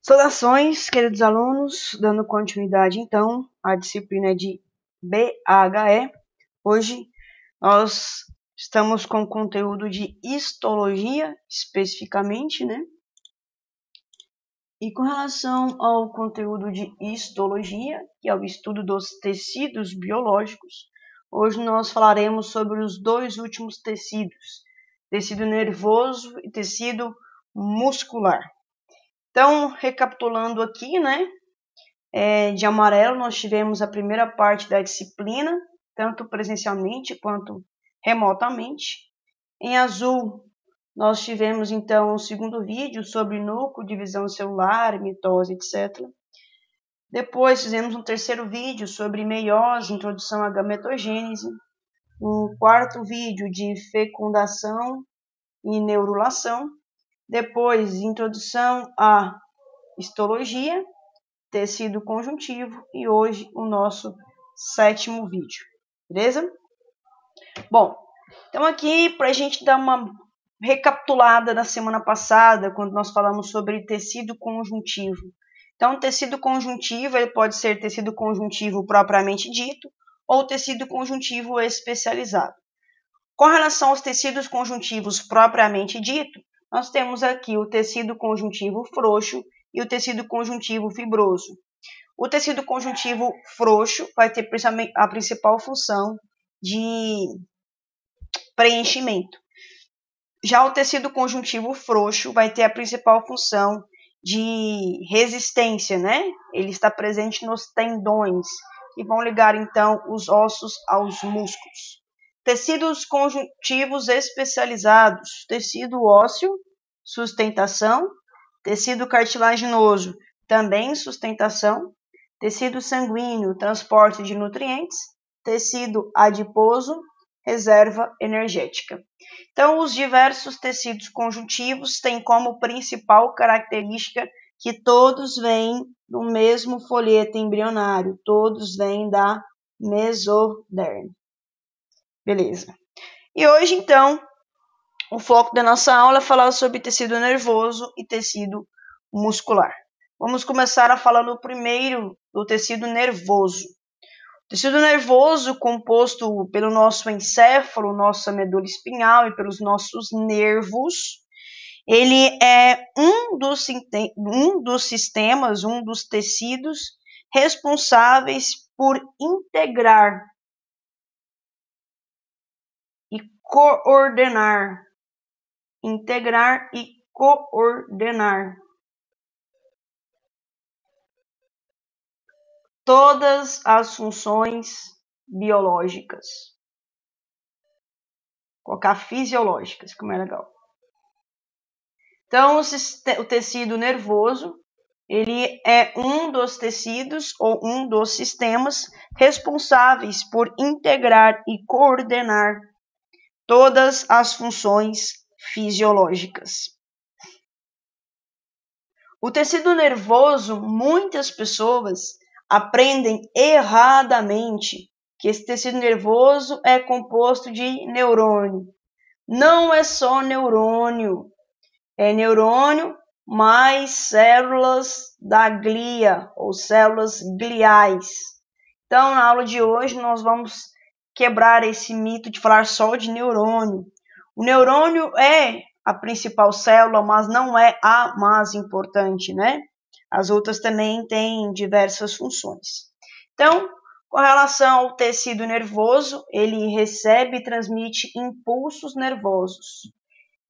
Saudações, queridos alunos, dando continuidade então à disciplina de BHE. Hoje nós estamos com o conteúdo de histologia, especificamente, né? E com relação ao conteúdo de histologia, que é o estudo dos tecidos biológicos, hoje nós falaremos sobre os dois últimos tecidos, tecido nervoso e tecido muscular. Então, recapitulando aqui, né? De amarelo nós tivemos a primeira parte da disciplina, tanto presencialmente quanto remotamente. Em azul, nós tivemos então o segundo vídeo sobre núcleo, divisão celular, mitose, etc. Depois fizemos um terceiro vídeo sobre meiose, introdução à gametogênese. Um quarto vídeo de fecundação e neurulação. Depois, introdução à histologia, tecido conjuntivo, e hoje o nosso sétimo vídeo, beleza? Bom, então aqui para a gente dar uma recapitulada na semana passada, quando nós falamos sobre tecido conjuntivo. Então, tecido conjuntivo, ele pode ser tecido conjuntivo propriamente dito, ou tecido conjuntivo especializado. Com relação aos tecidos conjuntivos propriamente dito, nós temos aqui o tecido conjuntivo frouxo e o tecido conjuntivo fibroso. O tecido conjuntivo frouxo vai ter a principal função de preenchimento. Já o tecido conjuntivo frouxo vai ter a principal função de resistência, né? Ele está presente nos tendões, que vão ligar então os ossos aos músculos. Tecidos conjuntivos especializados, tecido ósseo, sustentação, tecido cartilaginoso, também sustentação, tecido sanguíneo, transporte de nutrientes, tecido adiposo, reserva energética. Então, os diversos tecidos conjuntivos têm como principal característica que todos vêm do mesmo folheto embrionário, todos vêm da mesoderme. Beleza. E hoje, então, o foco da nossa aula é falar sobre tecido nervoso e tecido muscular. Vamos começar a falar no primeiro do tecido nervoso. O tecido nervoso, composto pelo nosso encéfalo, nossa medula espinhal e pelos nossos nervos, ele é um dos sistemas, um dos tecidos responsáveis por integrar e coordenar todas as funções biológicas. Colocar fisiológicas, como é legal. Então, o tecido nervoso, ele é um dos tecidos ou um dos sistemas responsáveis por integrar e coordenar todas as funções fisiológicas. O tecido nervoso, muitas pessoas aprendem erradamente que esse tecido nervoso é composto de neurônio. Não é só neurônio, é neurônio mais células da glia, ou células gliais. Então, na aula de hoje, nós vamos quebrar esse mito de falar só de neurônio. O neurônio é a principal célula, mas não é a mais importante, né? As outras também têm diversas funções. Então, com relação ao tecido nervoso, ele recebe e transmite impulsos nervosos.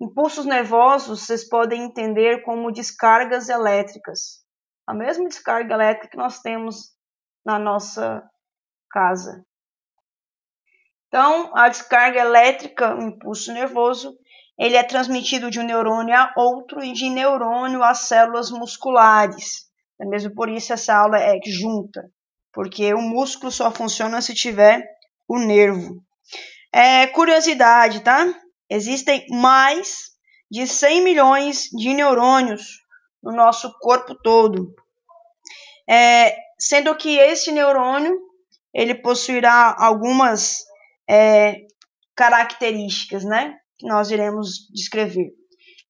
Impulsos nervosos vocês podem entender como descargas elétricas. A mesma descarga elétrica que nós temos na nossa casa. Então, a descarga elétrica, o impulso nervoso, ele é transmitido de um neurônio a outro e de neurônio a células musculares. É mesmo por isso essa aula é junta, porque o músculo só funciona se tiver o nervo. Curiosidade, tá? Existem mais de 100 milhões de neurônios no nosso corpo todo. Sendo que esse neurônio, ele possuirá algumas características, né? Que nós iremos descrever.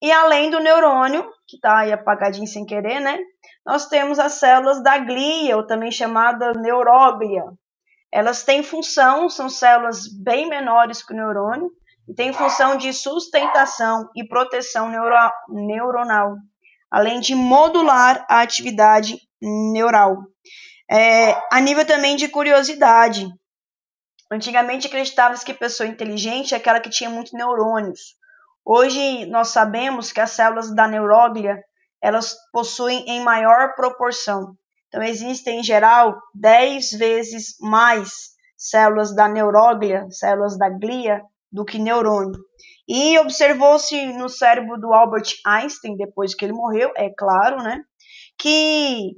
E além do neurônio, que está aí apagadinho sem querer, né? Nós temos as células da glia, ou também chamada neuróglia. Elas têm função, são células bem menores que o neurônio, e têm função de sustentação e proteção neuronal, além de modular a atividade neural. A nível também de curiosidade, antigamente acreditava-se que pessoa inteligente é aquela que tinha muitos neurônios. Hoje nós sabemos que as células da neuróglia, elas possuem em maior proporção. Então existem em geral 10 vezes mais células da neuróglia, células da glia, do que neurônio. E observou-se no cérebro do Albert Einstein, depois que ele morreu, é claro, né, que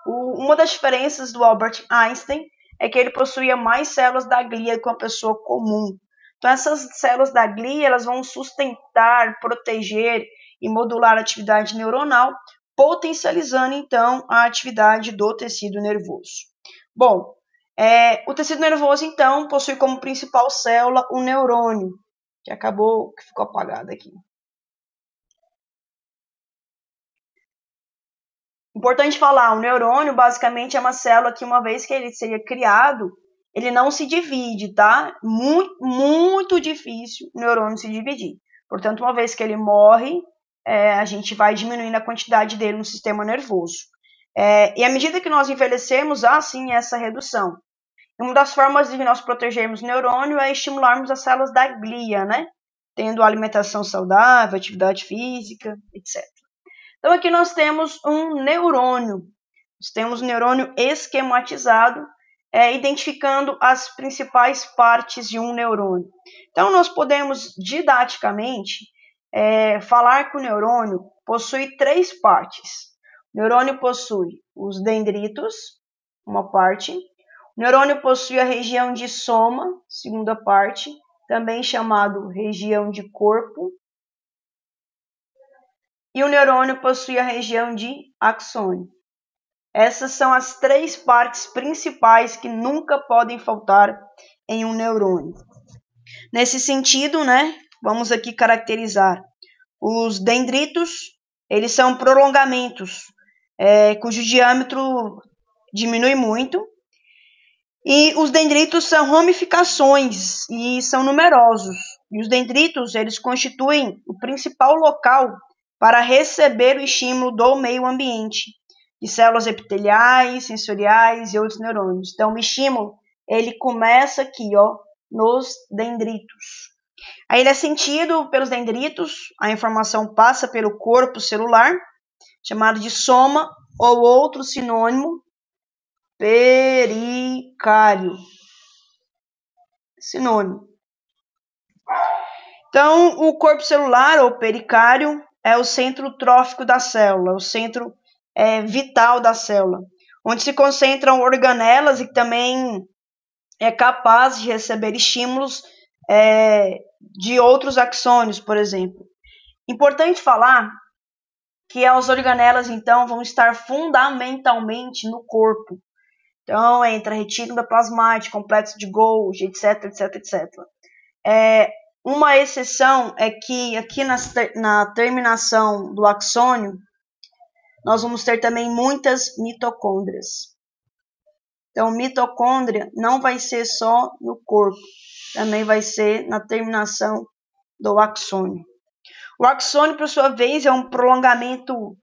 uma das diferenças do Albert Einstein é que ele possuía mais células da glia que uma pessoa comum. Então essas células da glia, elas vão sustentar, proteger e modular a atividade neuronal, potencializando então a atividade do tecido nervoso. Bom, o tecido nervoso então possui como principal célula o neurônio, que ficou apagado aqui. Importante falar, o neurônio basicamente é uma célula que uma vez que ele seria criado, ele não se divide, tá? Muito difícil o neurônio se dividir. Portanto, uma vez que ele morre, a gente vai diminuindo a quantidade dele no sistema nervoso. E à medida que nós envelhecemos, há sim essa redução. Uma das formas de nós protegermos o neurônio é estimularmos as células da glia, né? Tendo alimentação saudável, atividade física, etc. Então aqui nós temos um neurônio. Nós temos um neurônio esquematizado, identificando as principais partes de um neurônio. Então nós podemos didaticamente falar que o neurônio possui 3 partes. O neurônio possui os dendritos, uma parte. O neurônio possui a região de soma, segunda parte, também chamado região de corpo. E o neurônio possui a região de axônio. Essas são as 3 partes principais que nunca podem faltar em um neurônio. Nesse sentido, né, vamos aqui caracterizar os dendritos. Eles são prolongamentos cujo diâmetro diminui muito. E os dendritos são ramificações e são numerosos. E os dendritos, eles constituem o principal local para receber o estímulo do meio ambiente, de células epiteliais, sensoriais e outros neurônios. Então, o estímulo, ele começa aqui, ó, nos dendritos. Aí ele é sentido pelos dendritos, a informação passa pelo corpo celular, chamado de soma, ou outro sinônimo, pericário. Sinônimo. Então, o corpo celular, ou pericário, é o centro trófico da célula, o centro vital da célula, onde se concentram organelas e também é capaz de receber estímulos de outros axônios, por exemplo. Importante falar que as organelas, então, vão estar fundamentalmente no corpo. Então, entra retícula plasmática, complexo de Golgi, etc, etc, etc. Uma exceção é que aqui na terminação do axônio, nós vamos ter também muitas mitocôndrias. Então, mitocôndria não vai ser só no corpo, também vai ser na terminação do axônio. O axônio, por sua vez, é um prolongamento,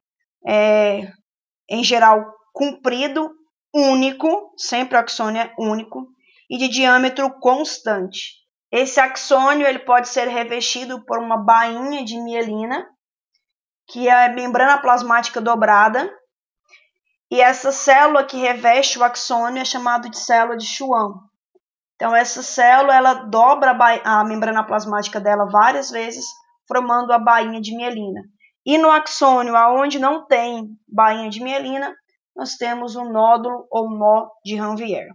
em geral, comprido, único, sempre o axônio é único, e de diâmetro constante. Esse axônio ele pode ser revestido por uma bainha de mielina, que é a membrana plasmática dobrada, e essa célula que reveste o axônio é chamada de célula de Schwann. Então essa célula ela dobra a membrana plasmática dela várias vezes, formando a bainha de mielina. E no axônio, aonde não tem bainha de mielina, nós temos um nódulo ou nó de Ranvier.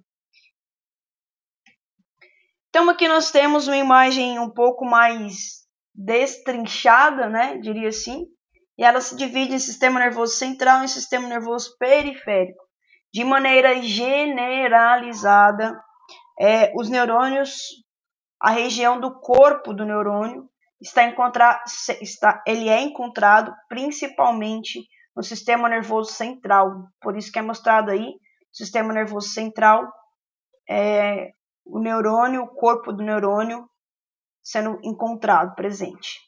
Então aqui nós temos uma imagem um pouco mais destrinchada, né, diria assim, e ela se divide em sistema nervoso central e sistema nervoso periférico. De maneira generalizada, os neurônios, a região do corpo do neurônio, ele é encontrado principalmente no sistema nervoso central. Por isso que é mostrado aí, o sistema nervoso central, o neurônio, o corpo do neurônio sendo encontrado, presente.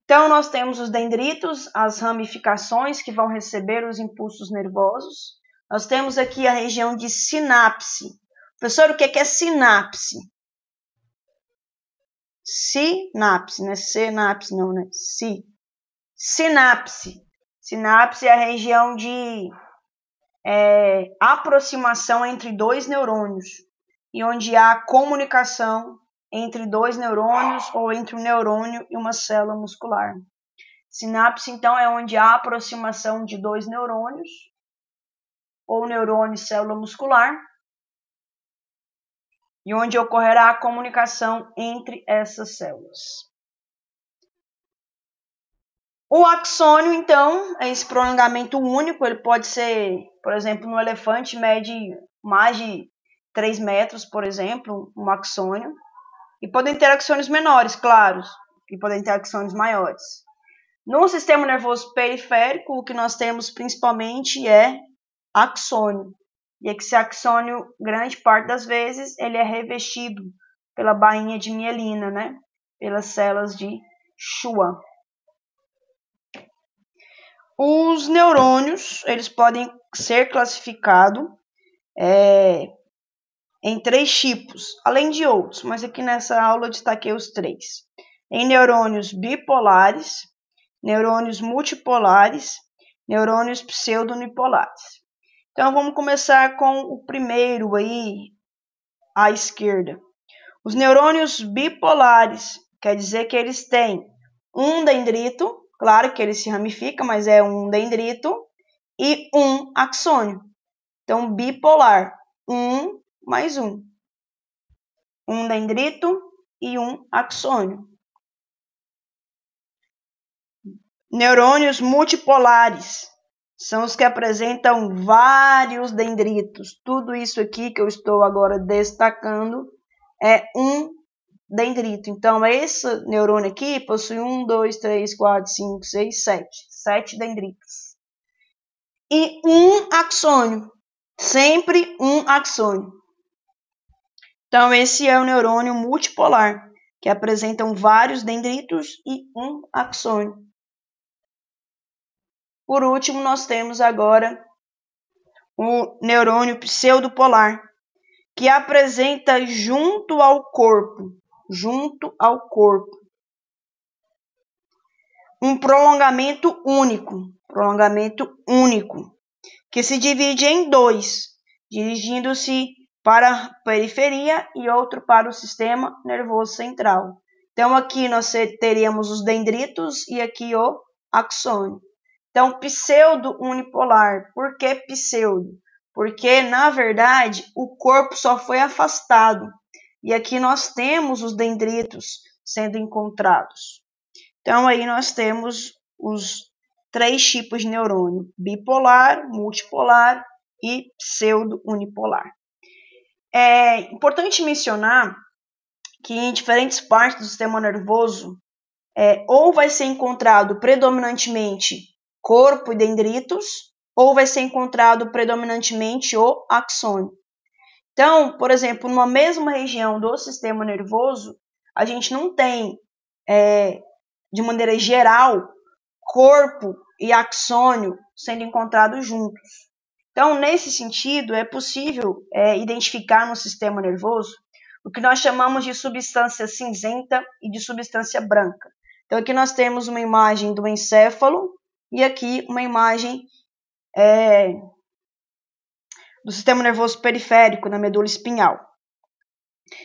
Então, nós temos os dendritos, as ramificações que vão receber os impulsos nervosos. Nós temos aqui a região de sinapse. Professor, o que é sinapse? Sinapse, não é sinapse não, né? Sinapse. Sinapse é a região de aproximação entre dois neurônios e onde há comunicação entre dois neurônios ou entre um neurônio e uma célula muscular. Sinapse, então, é onde há aproximação de dois neurônios ou neurônio e célula muscular e onde ocorrerá a comunicação entre essas células. O axônio, então, é esse prolongamento único. Ele pode ser, por exemplo, no elefante, mede mais de 3 metros, por exemplo, um axônio. E podem ter axônios menores, claro, e podem ter axônios maiores. No sistema nervoso periférico, o que nós temos principalmente é axônio. E esse axônio, grande parte das vezes, ele é revestido pela bainha de mielina, né? Pelas células de Schwann. Os neurônios, eles podem ser classificados em 3 tipos, além de outros, mas aqui nessa aula eu destaquei os 3. Em neurônios bipolares, neurônios multipolares, neurônios pseudonipolares. Então, vamos começar com o primeiro aí, à esquerda. Os neurônios bipolares, quer dizer que eles têm um dendrito, claro que ele se ramifica, mas é um dendrito, e um axônio. Então, bipolar, 1 mais 1. Um dendrito e um axônio. Neurônios multipolares são os que apresentam vários dendritos. Tudo isso aqui que eu estou agora destacando é um dendrito. Então, esse neurônio aqui possui 1, 2, 3, 4, 5, 6, 7. 7 dendritos. E um axônio. Sempre um axônio. Então, esse é o neurônio multipolar, que apresentam vários dendritos e um axônio. Por último, nós temos agora o neurônio pseudopolar, que apresenta junto ao corpo, um prolongamento único, que se divide em 2, dirigindo-se para a periferia e outro para o sistema nervoso central. Então, aqui nós teríamos os dendritos e aqui o axônio. Então, pseudo-unipolar. Por que pseudo? Porque, na verdade, o corpo só foi afastado. E aqui nós temos os dendritos sendo encontrados. Então, aí nós temos os 3 tipos de neurônio: bipolar, multipolar e pseudo-unipolar. É importante mencionar que em diferentes partes do sistema nervoso, ou vai ser encontrado predominantemente corpo e dendritos, ou vai ser encontrado predominantemente o axônio. Então, por exemplo, numa mesma região do sistema nervoso, a gente não tem, de maneira geral, corpo e axônio sendo encontrados juntos. Então, nesse sentido, é possível identificar no sistema nervoso o que nós chamamos de substância cinzenta e de substância branca. Então, aqui nós temos uma imagem do encéfalo e aqui uma imagem do sistema nervoso periférico, na medula espinhal.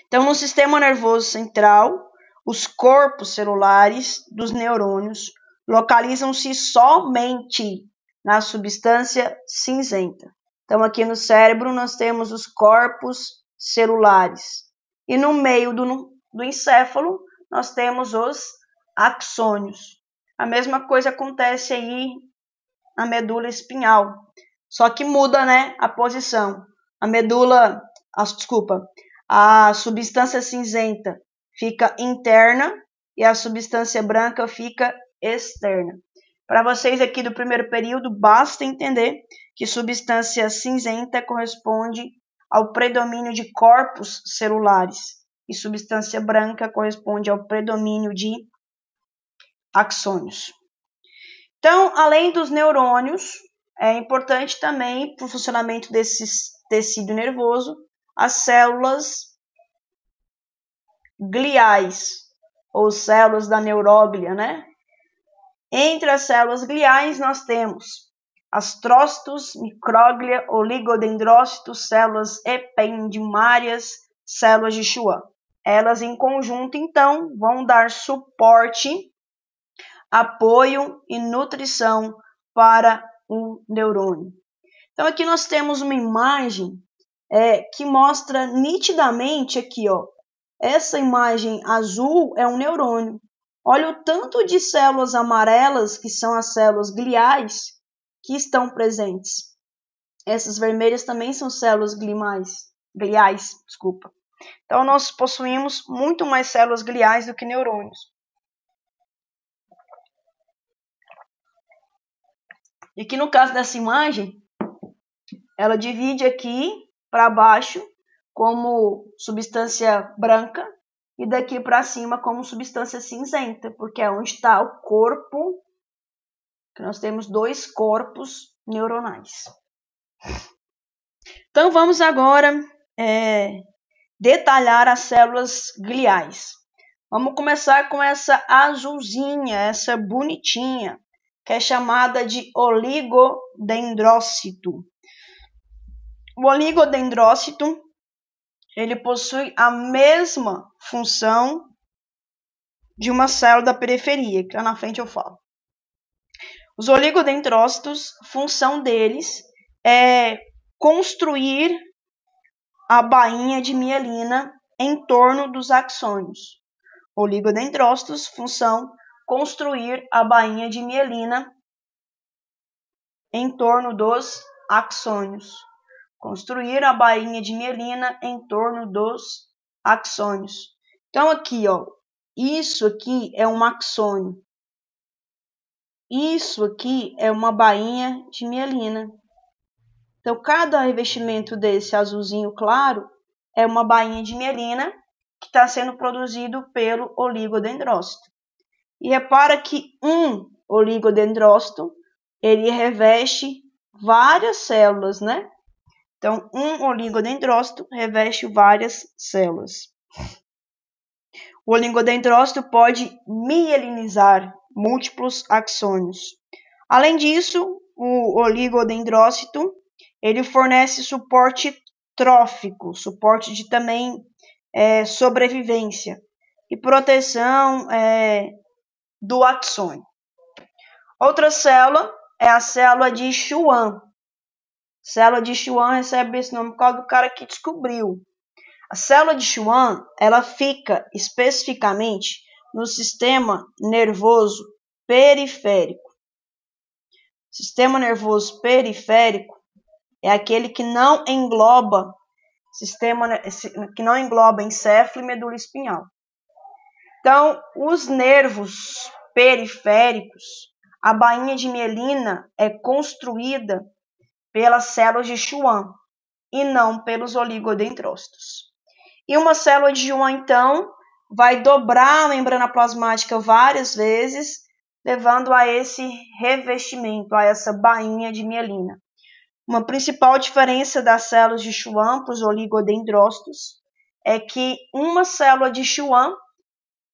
Então, no sistema nervoso central, os corpos celulares dos neurônios localizam-se somente na substância cinzenta. Então, aqui no cérebro, nós temos os corpos celulares. E no meio do encéfalo, nós temos os axônios. A mesma coisa acontece aí na medula espinhal. Só que muda, né, a posição. A substância cinzenta fica interna e a substância branca fica externa. Para vocês aqui do primeiro período, basta entender que substância cinzenta corresponde ao predomínio de corpos celulares e substância branca corresponde ao predomínio de axônios. Então, além dos neurônios, é importante também para o funcionamento desse tecido nervoso as células gliais, ou células da neuróglia, né? Entre as células gliais nós temos astrócitos, micróglia, oligodendrócitos, células ependimárias, células de Schwann. Elas em conjunto, então, vão dar suporte, apoio e nutrição para o neurônio. Então, aqui nós temos uma imagem que mostra nitidamente aqui, ó, essa imagem azul é um neurônio. Olha o tanto de células amarelas, que são as células gliais, que estão presentes. Essas vermelhas também são células gliais. Então, nós possuímos muito mais células gliais do que neurônios. E aqui no caso dessa imagem, ela divide aqui para baixo como substância branca e daqui para cima como substância cinzenta, porque é onde está o corpo, que nós temos dois corpos neuronais. Então, vamos agora detalhar as células gliais. Vamos começar com essa azulzinha, essa bonitinha, que é chamada de oligodendrócito. O oligodendrócito, ele possui a mesma função de uma célula da periferia, que lá na frente eu falo. Os oligodendrócitos, função deles é construir a bainha de mielina em torno dos axônios. Oligodendrócitos, função construir a bainha de mielina em torno dos axônios. Construir a bainha de mielina em torno dos axônios. Então aqui, ó, isso aqui é um axônio. Isso aqui é uma bainha de mielina. Então, cada revestimento desse azulzinho claro é uma bainha de mielina que está sendo produzido pelo oligodendrócito. E repara que um oligodendrócito, ele reveste várias células, né? Então, um oligodendrócito reveste várias células. O oligodendrócito pode mielinizar múltiplos axônios. Além disso, o oligodendrócito ele fornece suporte trófico, suporte de também sobrevivência e proteção do axônio. Outra célula é a célula de Schwann. Célula de Schwann recebe esse nome por causa do cara que descobriu. A célula de Schwann, ela fica especificamente no sistema nervoso periférico. O sistema nervoso periférico é aquele que não engloba encéfalo e medula espinhal. Então, os nervos periféricos, a bainha de mielina é construída pelas células de Schwann e não pelos oligodendrócitos. E uma célula de Schwann, então, vai dobrar a membrana plasmática várias vezes, levando a esse revestimento, a essa bainha de mielina. Uma principal diferença das células de Schwann para os oligodendrócitos é que uma célula de Schwann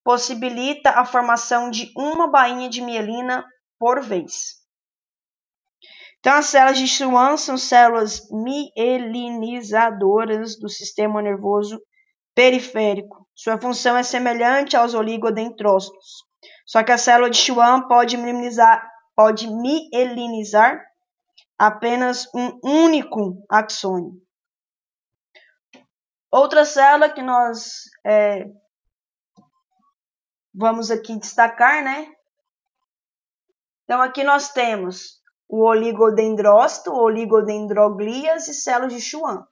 possibilita a formação de uma bainha de mielina por vez. Então, as células de Schwann são células mielinizadoras do sistema nervoso periférico. Sua função é semelhante aos oligodendrócitos. Só que a célula de Schwann pode mielinizar apenas um único axônio. Outra célula que nós vamos aqui destacar, né? Então, aqui nós temos o oligodendrócito, oligodendroglias e células de Schwann.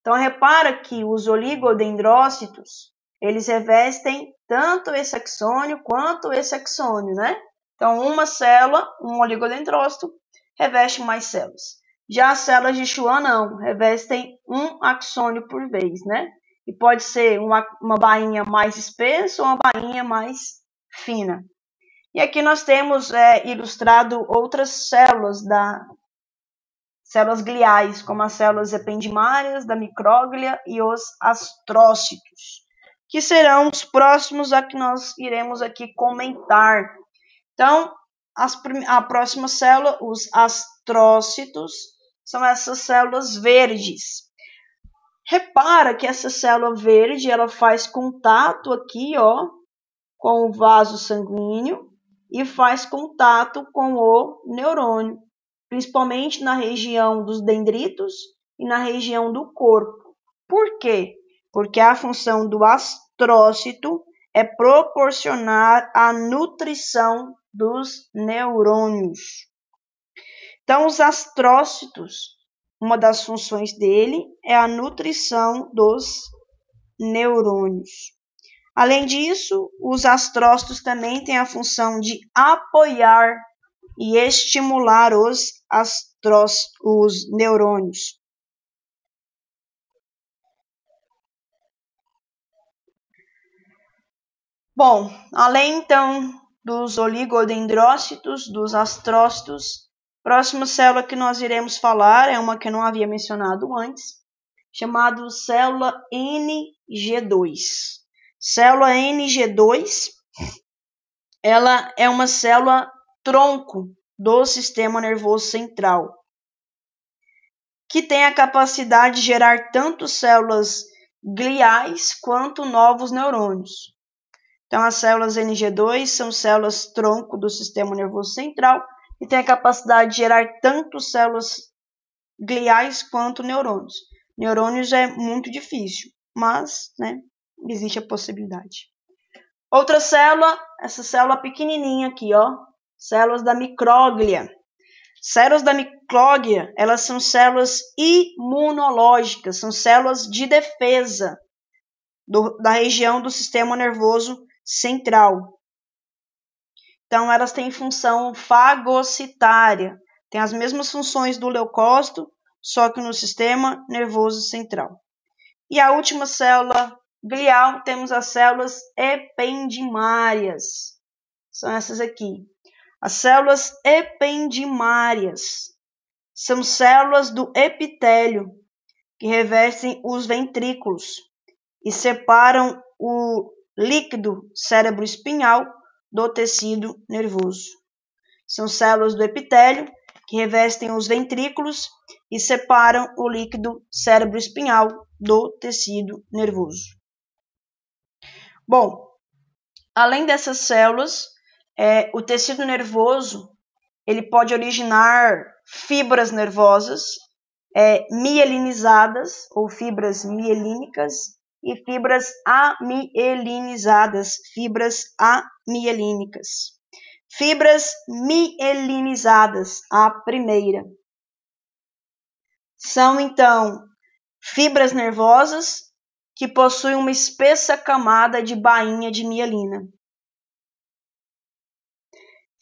Então, repara que os oligodendrócitos, eles revestem tanto esse axônio quanto esse axônio, né? Então, uma célula, um oligodendrócito, reveste mais células. Já as células de Schwann não, revestem um axônio por vez, né? E pode ser uma bainha mais espessa ou uma bainha mais fina. E aqui nós temos ilustrado outras células células gliais, como as células ependimárias, da micróglia e os astrócitos, que serão os próximos a que nós iremos aqui comentar. Então, a próxima célula, os astrócitos, são essas células verdes. Repara que essa célula verde, ela faz contato aqui, ó, com o vaso sanguíneo e faz contato com o neurônio, principalmente na região dos dendritos e na região do corpo. Por quê? Porque a função do astrócito é proporcionar a nutrição dos neurônios. Então, os astrócitos, uma das funções dele é a nutrição dos neurônios. Além disso, os astrócitos também têm a função de apoiar e estimular os neurônios. Bom, além então dos oligodendrócitos, dos astrócitos, a próxima célula que nós iremos falar é uma que eu não havia mencionado antes, chamada célula NG2. Célula NG2, ela é uma célula tronco do sistema nervoso central, que tem a capacidade de gerar tanto células gliais quanto novos neurônios. Então, as células NG2 são células tronco do sistema nervoso central e tem a capacidade de gerar tanto células gliais quanto neurônios. Neurônios é muito difícil, mas, né, existe a possibilidade. Outra célula, essa célula pequenininha aqui, ó, células da micróglia. Células da micróglia, elas são células imunológicas, são células de defesa da região do sistema nervoso central. Então, elas têm função fagocitária, têm as mesmas funções do leucócito, só que no sistema nervoso central. E a última célula glial, temos as células ependimárias. São essas aqui. As células ependimárias são células do epitélio que revestem os ventrículos e separam o líquido cerebroespinhal do tecido nervoso. São células do epitélio que revestem os ventrículos e separam o líquido cerebroespinhal do tecido nervoso. Bom, além dessas células, o tecido nervoso ele pode originar fibras nervosas mielinizadas ou fibras mielínicas e fibras amielinizadas, fibras amielínicas. Fibras mielinizadas, a primeira. São, então, fibras nervosas que possuem uma espessa camada de bainha de mielina.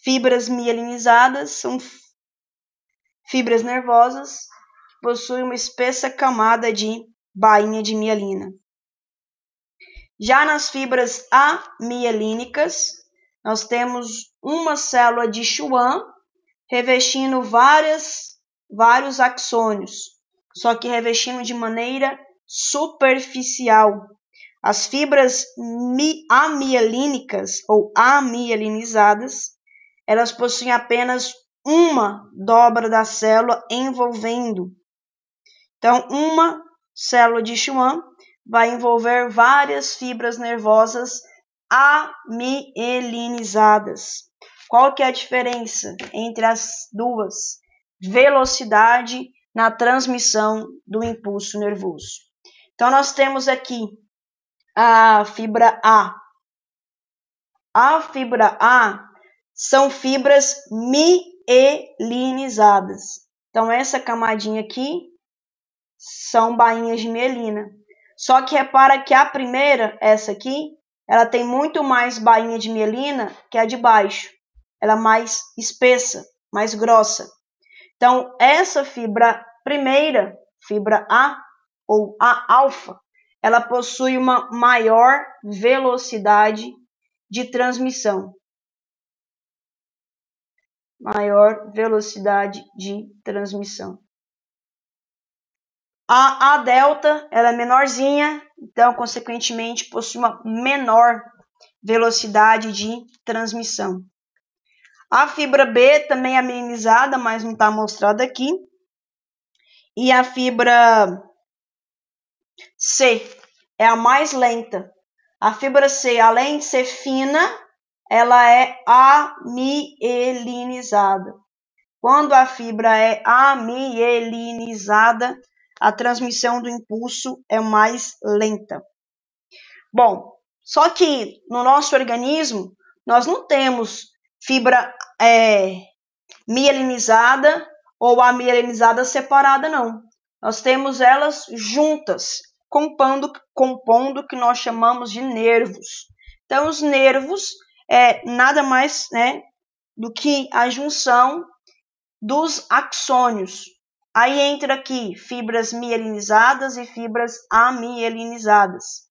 Fibras mielinizadas são fibras nervosas que possuem uma espessa camada de bainha de mielina. Já nas fibras amielínicas, nós temos uma célula de Schwann revestindo vários axônios, só que revestindo de maneira superficial. As fibras amielínicas ou amielinizadas, elas possuem apenas uma dobra da célula envolvendo. Então, uma célula de Schwann vai envolver várias fibras nervosas amielinizadas. Qual que é a diferença entre as duas? Velocidade na transmissão do impulso nervoso. Então, nós temos aqui a fibra A. A fibra A são fibras mielinizadas. Então, essa camadinha aqui são bainhas de mielina. Só que repara que a primeira, essa aqui, ela tem muito mais bainha de mielina que a de baixo. Ela é mais espessa, mais grossa. Então, essa fibra primeira, fibra A ou A-alfa, ela possui uma maior velocidade de transmissão. Maior velocidade de transmissão. A delta, ela é menorzinha, então, consequentemente, possui uma menor velocidade de transmissão. A fibra B também é mielinizada, mas não está mostrada aqui. E a fibra C é a mais lenta. A fibra C, além de ser fina, ela é amielinizada. Quando a fibra é amielinizada, a transmissão do impulso é mais lenta. Bom, só que no nosso organismo, nós não temos fibra mielinizada ou amielinizada separada, não. Nós temos elas juntas, compondo o que nós chamamos de nervos. Então, os nervos é nada mais, né, do que a junção dos axônios. Aí entra aqui fibras mielinizadas e fibras amielinizadas.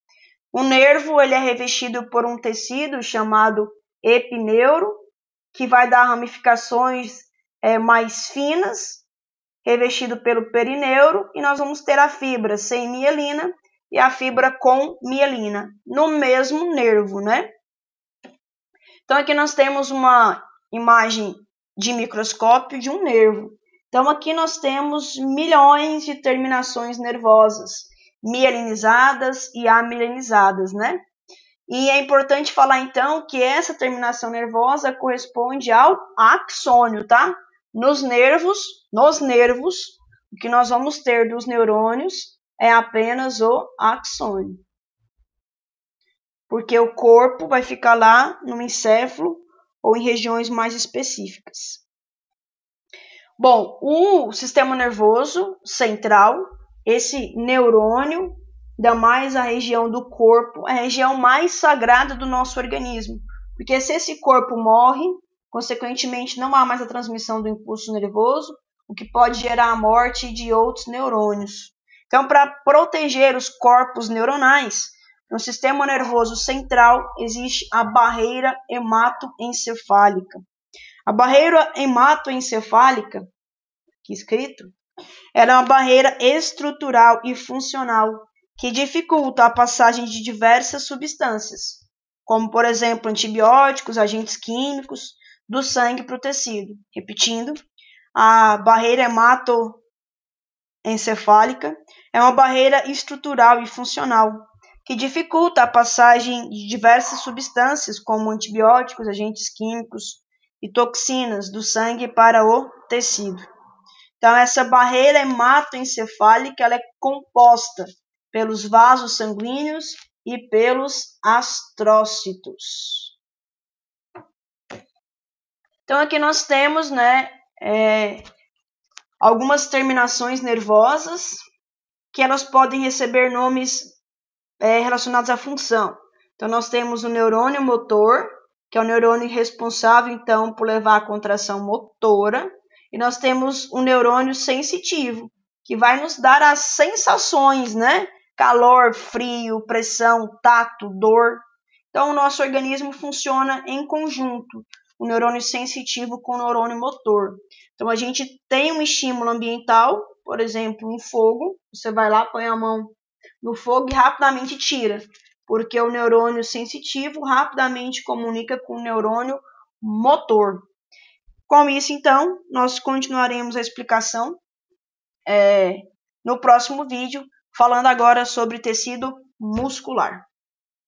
O nervo ele é revestido por um tecido chamado epineuro, que vai dar ramificações mais finas, revestido pelo perineuro, e nós vamos ter a fibra sem mielina e a fibra com mielina, no mesmo nervo, né? Então, aqui nós temos uma imagem de microscópio de um nervo. Então, aqui nós temos milhões de terminações nervosas, mielinizadas e amielinizadas, né? E é importante falar, então, que essa terminação nervosa corresponde ao axônio, tá? Nos nervos, o que nós vamos ter dos neurônios é apenas o axônio. Porque o corpo vai ficar lá no encéfalo ou em regiões mais específicas. Bom, o sistema nervoso central, esse neurônio, ainda mais a região do corpo, é a região mais sagrada do nosso organismo. Porque se esse corpo morre, consequentemente não há mais a transmissão do impulso nervoso, o que pode gerar a morte de outros neurônios. Então, para proteger os corpos neuronais, no sistema nervoso central existe a barreira hematoencefálica. A barreira hematoencefálica, aqui escrito, ela é uma barreira estrutural e funcional que dificulta a passagem de diversas substâncias, como, por exemplo, antibióticos, agentes químicos, do sangue para o tecido. Repetindo, a barreira hematoencefálica é uma barreira estrutural e funcional que dificulta a passagem de diversas substâncias, como antibióticos, agentes químicos e toxinas do sangue para o tecido. Então, essa barreira hematoencefálica ela é composta pelos vasos sanguíneos e pelos astrócitos. Então, aqui nós temos, né, algumas terminações nervosas que elas podem receber nomes relacionados à função. Então, nós temos o neurônio motor, que é o neurônio responsável, então, por levar a contração motora. E nós temos o neurônio sensitivo, que vai nos dar as sensações, né? Calor, frio, pressão, tato, dor. Então, o nosso organismo funciona em conjunto, o neurônio sensitivo com o neurônio motor. Então, a gente tem um estímulo ambiental, por exemplo, um fogo. Você vai lá, põe a mão no fogo e rapidamente tira, porque o neurônio sensitivo rapidamente comunica com o neurônio motor. Com isso, então, nós continuaremos a explicação no próximo vídeo, falando agora sobre tecido muscular.